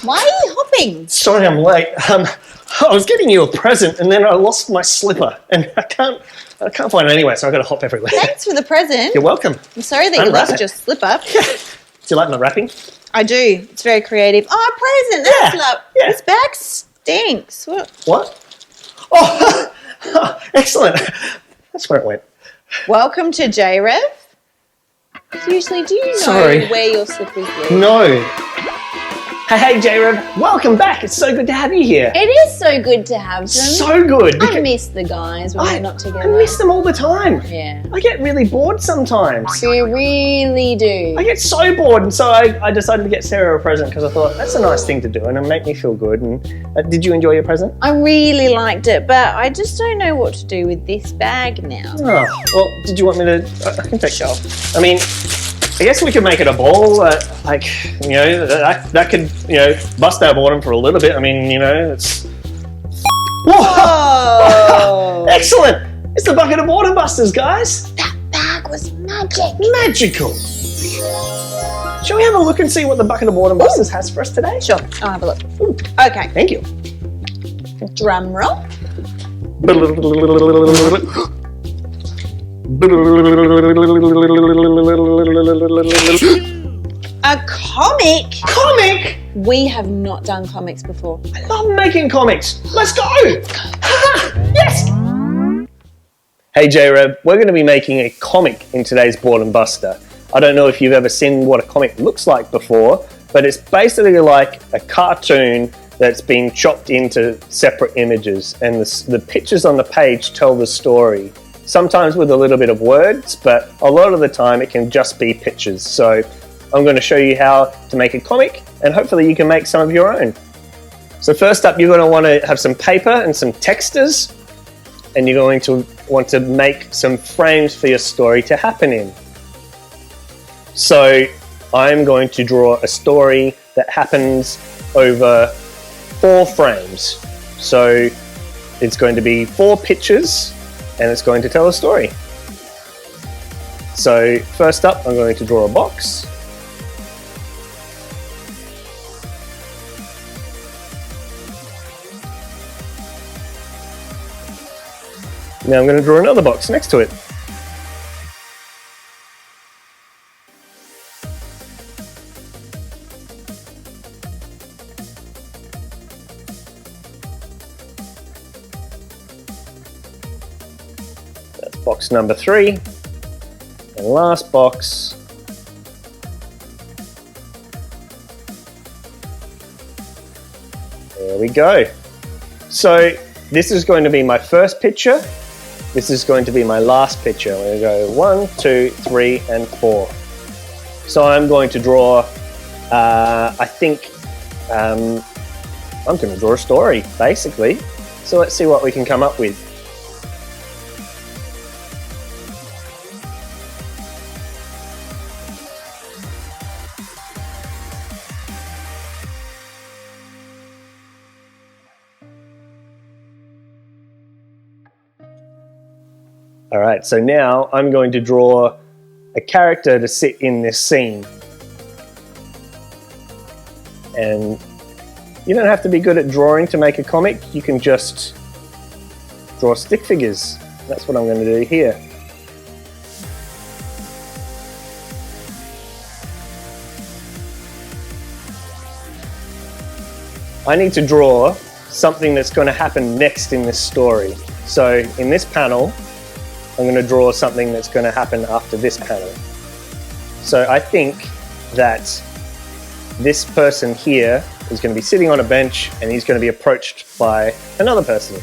Why are you hopping? Sorry I'm late. I was getting you a present and then I lost my slipper and I can't find it anyway, so I've got to hop everywhere. Thanks for the present. You're welcome. I'm sorry that you Unwrap lost it. your slipper. Do you like my wrapping? I do. It's very creative. Oh, a present. That's love. Yeah. This bag stinks. What? Oh, excellent. That's where it went. Welcome to JRev. Usually, do you know Sorry. where your slippers live? No. Hey, JRev. Welcome back. It's so good to have you here. It is so good to have them. So good. I miss the guys when we're not together. I miss them all the time. Yeah. I get really bored sometimes. You really do. I get so bored, and so I decided to get Sarah a present because I thought that's a nice thing to do and it'll make me feel good. And did you enjoy your present? I really liked it, but I just don't know what to do with this bag now. Oh, well, did you want me to? I can take it off. I mean, I guess we could make it a ball. That could, bust our boredom for a little bit. I mean, it's. Whoa! Excellent! It's the bucket of boredom busters, guys. That bag was magic. Magical. Shall we have a look and see what the bucket of boredom busters has for us today? Sure, I'll have a look. Ooh, Okay, thank you. drum roll. A comic? Comic? We have not done comics before. I love making comics. Let's go! Yes! Hey JRev, we're going to be making a comic in today's Boredom Buster. I don't know if you've ever seen what a comic looks like before, but it's basically like a cartoon that's been chopped into separate images, and the pictures on the page tell the story. Sometimes with a little bit of words, but a lot of the time it can just be pictures. So I'm going to show you how to make a comic, and hopefully you can make some of your own. So first up, you're going to want to have some paper and some textures, and you're going to want to make some frames for your story to happen in. So I'm going to draw a story that happens over 4 frames. So it's going to be 4 pictures, and it's going to tell a story. So first up, I'm going to draw a box. Now I'm going to draw another box next to it. That's box number 3. And last box. There we go. So this is going to be my first picture. This is going to be my last picture. I'm going to go 1, 2, 3, and 4. So I'm going to draw, I'm going to draw a story, basically. So let's see what we can come up with. All right, so now I'm going to draw a character to sit in this scene. And you don't have to be good at drawing to make a comic. You can just draw stick figures. That's what I'm going to do here. I need to draw something that's going to happen next in this story. So in this panel, I'm going to draw something that's going to happen after this panel. So I think that this person here is going to be sitting on a bench and he's going to be approached by another person.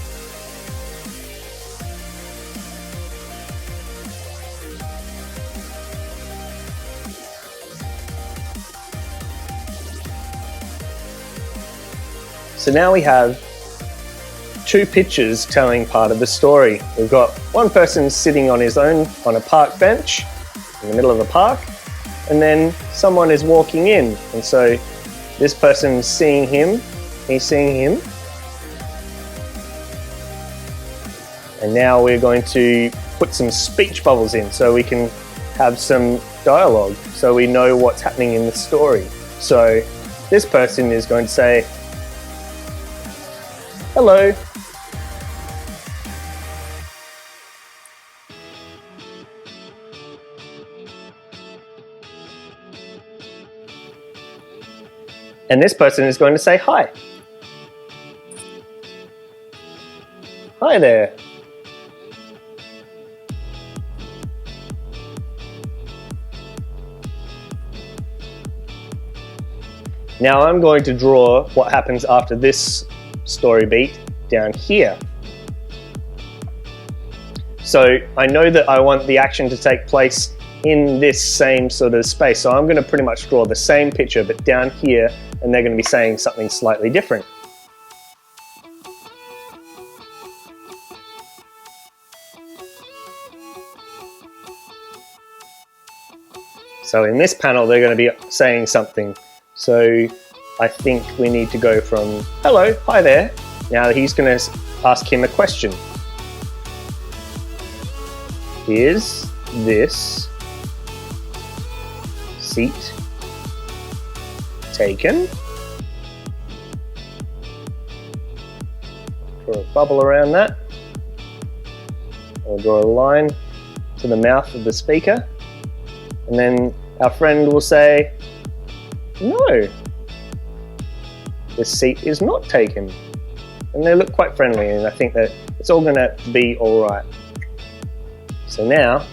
So now we have 2 pictures telling part of the story. We've got one person sitting on his own on a park bench in the middle of the park, and then someone is walking in, and so this person's seeing him, he's seeing him, and now we're going to put some speech bubbles in so we can have some dialogue so we know what's happening in the story. So this person is going to say, hello. And this person is going to say hi. Hi there. Now I'm going to draw what happens after this story beat down here. So I know that I want the action to take place in this same sort of space. So I'm going to pretty much draw the same picture, but down here, and they're going to be saying something slightly different. So in this panel, they're going to be saying something. So I think we need to go from, hello, hi there. Now he's going to ask him a question. Is this seat taken? Draw a bubble around that. I'll draw a line to the mouth of the speaker. And then our friend will say, no, the seat is not taken. And they look quite friendly, and I think that it's all going to be all right. So now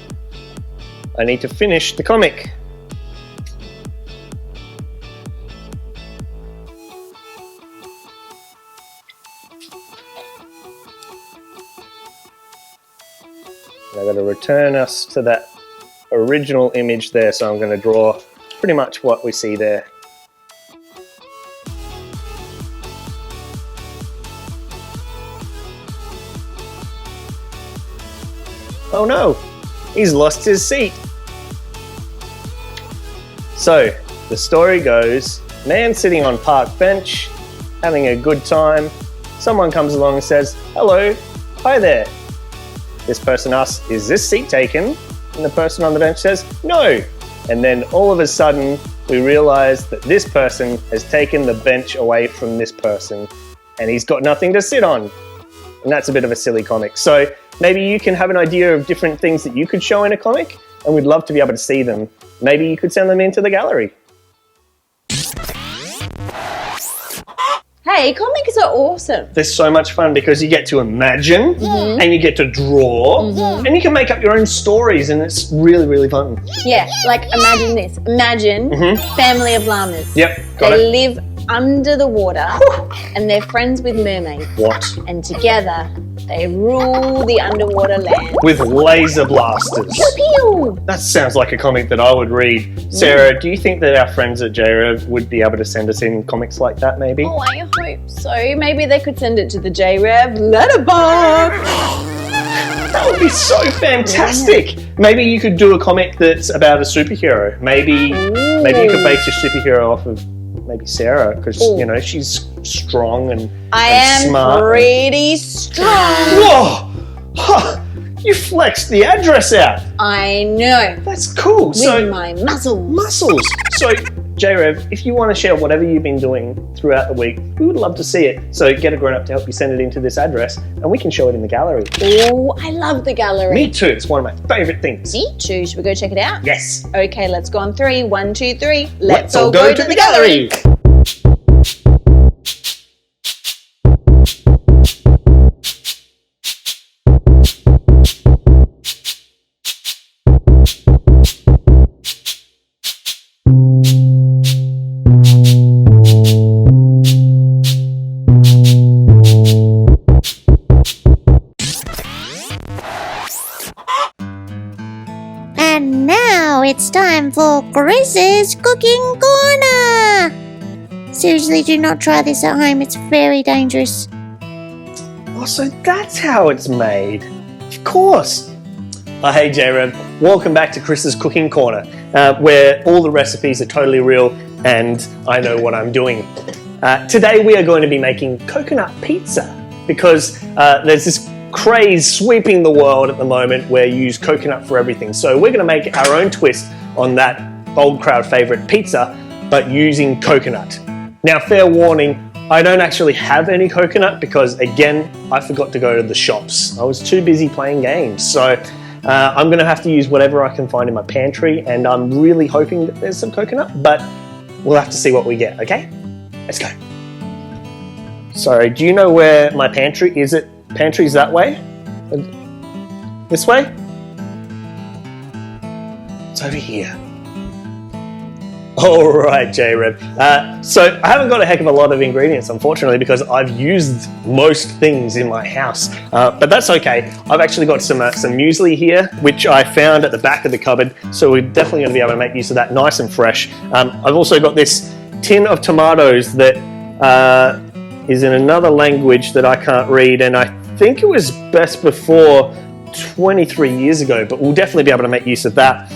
I need to finish the comic. And I've got to return us to that original image there, so I'm going to draw pretty much what we see there. Oh no, he's lost his seat. So the story goes, man sitting on park bench, having a good time. Someone comes along and says, hello, hi there. This person asks, is this seat taken? And the person on the bench says, no. And then all of a sudden, we realize that this person has taken the bench away from this person and he's got nothing to sit on. And that's a bit of a silly comic. So maybe you can have an idea of different things that you could show in a comic, and we'd love to be able to see them. Maybe you could send them into the gallery. Hey, comics are awesome. They're so much fun because you get to imagine and you get to draw and you can make up your own stories, and it's really, really fun. Yeah, like imagine this. Imagine family of llamas. Yep, got They it. live under the water and they're friends with mermaids. What? And together they rule the underwater land. With laser blasters. Pew pew! That sounds like a comic that I would read. Sarah, do you think that our friends at JRev would be able to send us in comics like that maybe? Oh, I hope so. Maybe they could send it to the JRev letterbox. That would be so fantastic. Maybe you could do a comic that's about a superhero. Maybe you could base your superhero off of maybe Sarah, because you know she's strong and I and am smart. pretty strong. Whoa! Huh. You flexed the address out. I know. That's cool. With my muscles. Muscles. So, JRev, if you want to share whatever you've been doing throughout the week, we would love to see it. So get a grown-up to help you send it into this address, and we can show it in the gallery. Oh, I love the gallery. Me too. It's one of my favourite things. Me too. Should we go check it out? Yes. Okay, let's go on 3. 1, 2, 3. Let's all go to the gallery. And now it's time for Chris's Cooking Corner! Seriously, do not try this at home, it's very dangerous. Oh, so that's how it's made. Of course. Hey JRev, welcome back to Chris's Cooking Corner, where all the recipes are totally real and I know what I'm doing. Today we are going to be making coconut pizza because there's this craze sweeping the world at the moment where you use coconut for everything. So we're going to make our own twist on that old crowd favorite pizza, but using coconut. Now, fair warning, I don't actually have any coconut because, again, I forgot to go to the shops. I was too busy playing games. So I'm going to have to use whatever I can find in my pantry, and I'm really hoping that there's some coconut, but we'll have to see what we get, okay? Let's go. Sorry, do you know where my pantry is? Pantry's that way? This way? It's over here. All right, JRev. So I haven't got a heck of a lot of ingredients, unfortunately, because I've used most things in my house, but that's okay. I've actually got some muesli here, which I found at the back of the cupboard, so we're definitely going to be able to make use of that nice and fresh. I've also got this tin of tomatoes that is in another language that I can't read, and I think it was best before 23 years ago, but we'll definitely be able to make use of that.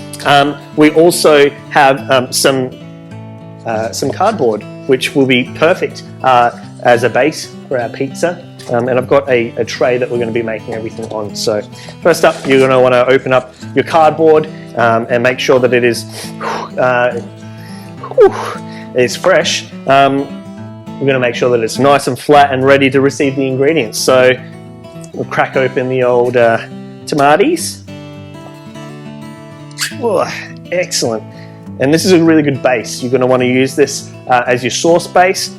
We also have some cardboard, which will be perfect as a base for our pizza. And I've got a tray that we're going to be making everything on. So first up, you're going to want to open up your cardboard and make sure that it is fresh. We're going to make sure that it's nice and flat and ready to receive the ingredients. So we'll crack open the old tomatoes. Oh, excellent. And this is a really good base. You're going to want to use this as your sauce base.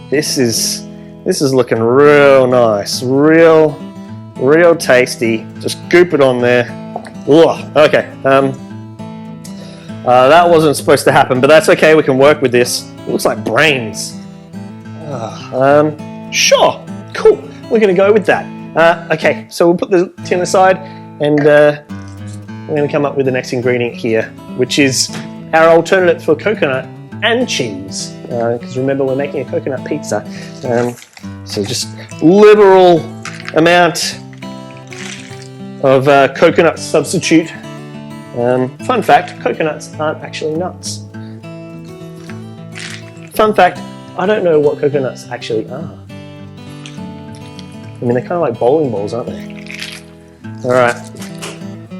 This is looking real nice, real tasty. Just goop it on there. Okay. That wasn't supposed to happen, but that's okay. We can work with this. It looks like brains. Sure, cool. We're going to go with that. Okay, so we'll put the tin aside, and we're going to come up with the next ingredient here, which is our alternative for coconut and cheese. Because remember, we're making a coconut pizza. So just liberal amount of coconut substitute. Fun fact, coconuts aren't actually nuts. Fun fact, I don't know what coconuts actually are. I mean, they're kind of like bowling balls, aren't they? All right.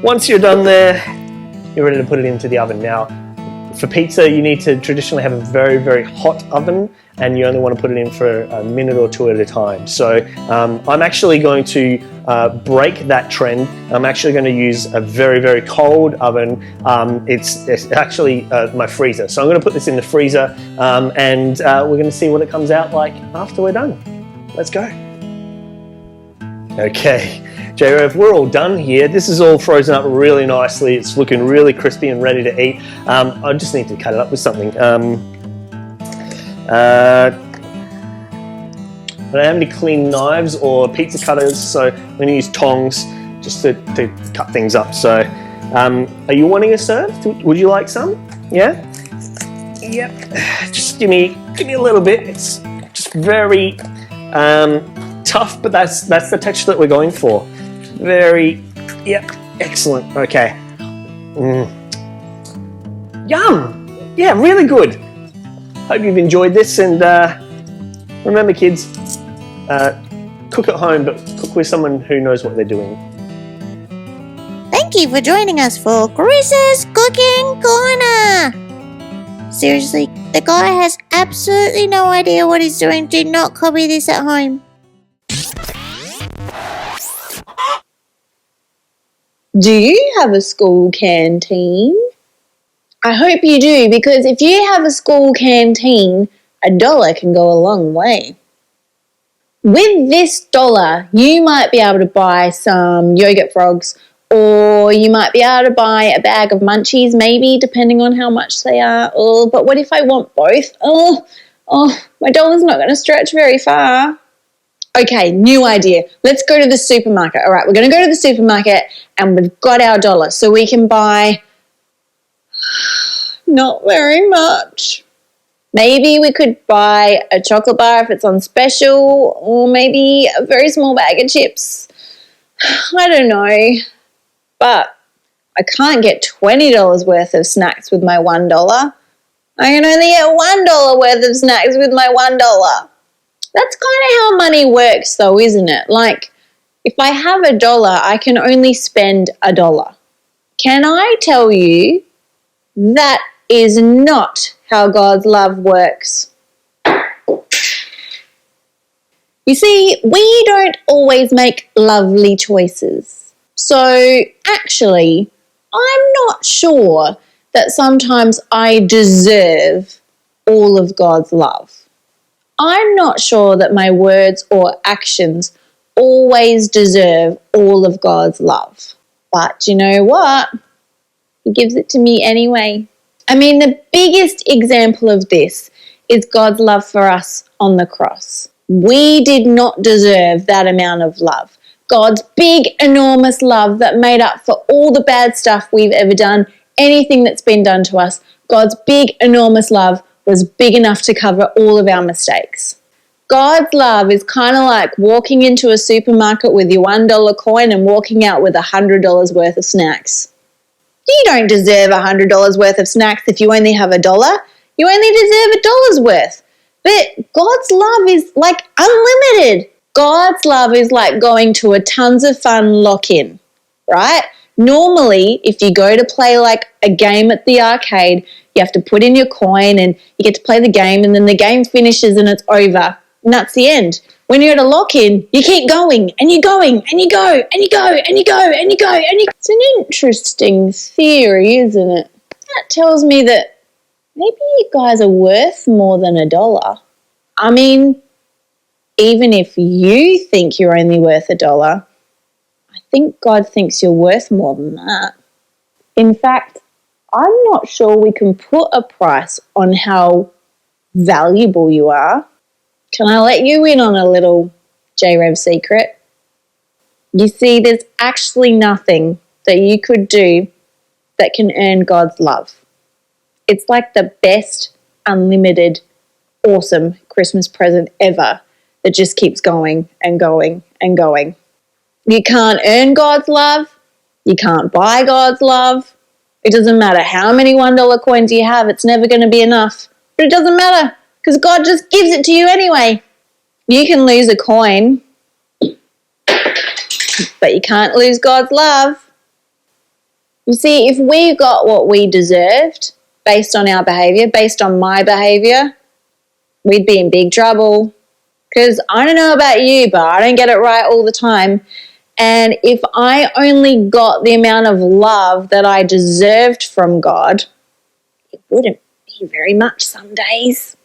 Once you're done there, you're ready to put it into the oven. Now, for pizza, you need to traditionally have a very, very hot oven, and you only want to put it in for a minute or two at a time. So I'm actually going to break that trend. I'm actually going to use a very, very cold oven. It's actually my freezer. So I'm going to put this in the freezer, and we're going to see what it comes out like after we're done. Let's go. Okay, JRev, we're all done here. This is all frozen up really nicely. It's looking really crispy and ready to eat. I just need to cut it up with something. I don't have any clean knives or pizza cutters, so I'm going to use tongs just to cut things up. So, are you wanting a serve? Would you like some? Yeah? Yep. Just give me a little bit. It's just very tough, but that's the texture that we're going for. Very, yep, excellent. Okay. Yum! Yeah, really good. Hope you've enjoyed this, and remember, kids, cook at home, but cook with someone who knows what they're doing. Thank you for joining us for Chris's Cooking Corner. Seriously, the guy has absolutely no idea what he's doing. Do not copy this at home. Do you have a school canteen? I hope you do, because if you have a school canteen, $1 can go a long way. With this $1, you might be able to buy some yogurt frogs, or you might be able to buy a bag of munchies, maybe, depending on how much they are. Oh, but what if I want both? My $1's not going to stretch very far. Okay, new idea. Let's go to the supermarket. All right, we're going to go to the supermarket, and we've got our $1, so we can buy not very much. Maybe we could buy a chocolate bar if it's on special, or maybe a very small bag of chips. I don't know, but I can't get $20 worth of snacks with my $1. I can only get $1 worth of snacks with my $1. That's kind of how money works, though, isn't it? Like, if I have $1, I can only spend $1. Can I tell you that is not how God's love works. You see, we don't always make lovely choices. So actually, I'm not sure that sometimes I deserve all of God's love. I'm not sure that my words or actions always deserve all of God's love. But you know what? He gives it to me anyway. I mean, the biggest example of this is God's love for us on the cross. We did not deserve that amount of love. God's big, enormous love that made up for all the bad stuff we've ever done, anything that's been done to us. God's big, enormous love was big enough to cover all of our mistakes. God's love is kind of like walking into a supermarket with your $1 coin and walking out with $100 worth of snacks. You don't deserve $100 worth of snacks if you only have $1. You only deserve $1 worth. But God's love is like unlimited. God's love is like going to a tons of fun lock-in, right? Normally, if you go to play like a game at the arcade, you have to put in your coin and you get to play the game, and then the game finishes and it's over. And that's the end. When you're at a lock-in, you keep going and you're going and you go and you go and you go and you go and you go. It's an interesting theory, isn't it? That tells me that maybe you guys are worth more than $1. I mean, even if you think you're only worth $1, I think God thinks you're worth more than that. In fact, I'm not sure we can put a price on how valuable you are. Can I let you in on a little JRev secret? You see, there's actually nothing that you could do that can earn God's love. It's like the best, unlimited, awesome Christmas present ever that just keeps going and going and going. You can't earn God's love. You can't buy God's love. It doesn't matter how many $1 coins you have. It's never going to be enough. But it doesn't matter because God just gives it to you anyway. You can lose a coin, but you can't lose God's love. You see, if we got what we deserved based on our behavior, based on my behavior, we'd be in big trouble. Because I don't know about you, but I don't get it right all the time. And if I only got the amount of love that I deserved from God, it wouldn't be very much some days.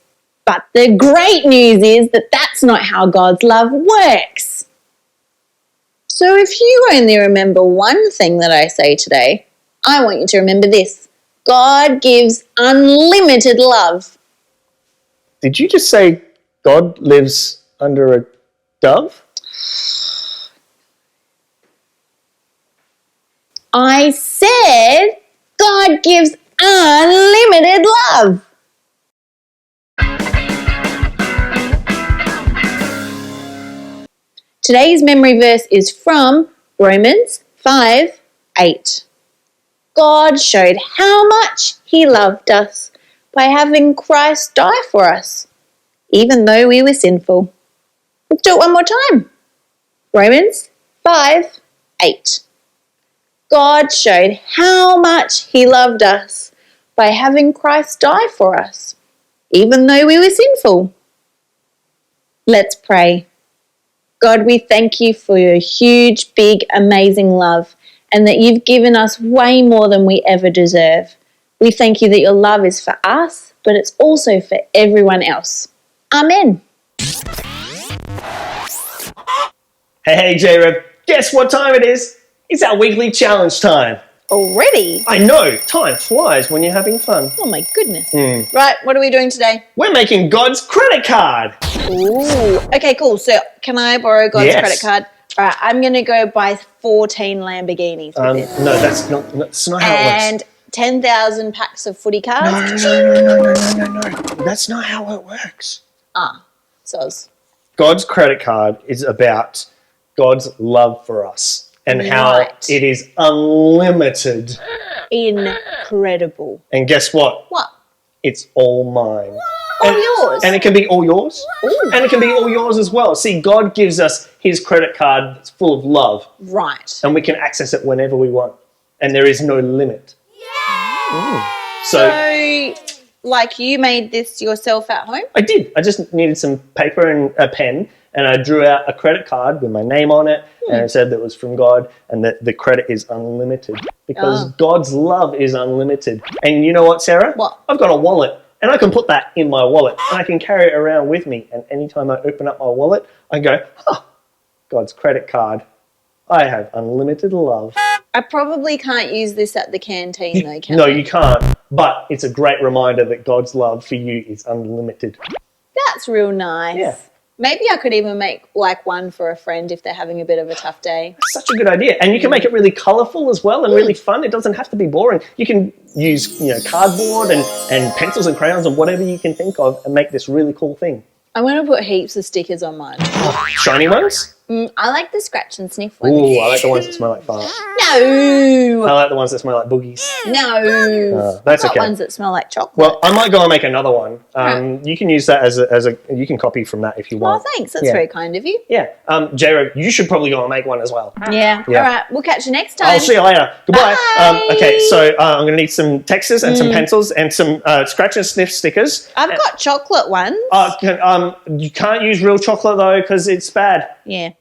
But the great news is that that's not how God's love works. So if you only remember one thing that I say today, I want you to remember this. God gives unlimited love. Did you just say God lives under a dove? I said God gives unlimited love. Today's memory verse is from Romans 5:8. God showed how much He loved us by having Christ die for us, even though we were sinful. Let's do it one more time. Romans 5:8. God showed how much He loved us by having Christ die for us, even though we were sinful. Let's pray. God, we thank you for your huge, big, amazing love and that you've given us way more than we ever deserve. We thank you that your love is for us, but it's also for everyone else. Amen. Hey, JRev, guess what time it is? It's our weekly challenge time. Already? I know, time flies when you're having fun. Oh my goodness. Right, what are we doing today? We're making God's credit card. Ooh, okay, cool. So can I borrow God's Yes. credit card? All right, I'm going to go buy 14 Lamborghinis with this. No, that's not how it works. And 10,000 packs of footy cards. No. That's not how it works. Soz. God's credit card is about God's love for us and how Right. it is unlimited. Incredible. And guess what? What? It's all mine. All yours. And it can be all yours. Ooh. And it can be all yours as well. See, God gives us his credit card that's full of love. Right. And we can access it whenever we want. And there is no limit. So, like, you made this yourself at home? I did. I just needed some paper and a pen, and I drew out a credit card with my name on it, and it said that it was from God and that the credit is unlimited because God's love is unlimited. And you know what, Sarah? What? I've got a wallet, and I can put that in my wallet, and I can carry it around with me. And anytime I open up my wallet, I go, God's credit card. I have unlimited love. I probably can't use this at the canteen, though, can No, I? you can't. But it's a great reminder that God's love for you is unlimited. That's real nice. Yeah. Maybe I could even make like one for a friend if they're having a bit of a tough day. Such a good idea. And you can make it really colourful as well and really fun. It doesn't have to be boring. You can use cardboard and pencils and crayons and whatever you can think of and make this really cool thing. I'm going to put heaps of stickers on mine. Shiny ones? I like the scratch and sniff ones. Ooh, I like the ones that smell like farts. No. I like the ones that smell like boogies. No. That's I've got okay. ones that smell like chocolate. Well, I might go and make another one. You can use that as a you can copy from that if you want. Oh, thanks. That's very kind of you. Yeah. JRev, you should probably go and make one as well. Yeah. All right. We'll catch you next time. I'll see you later. Goodbye. Bye. Okay, so I'm going to need some textures and some pencils and some scratch and sniff stickers. I've got chocolate ones. You can't use real chocolate though because it's bad. Yeah.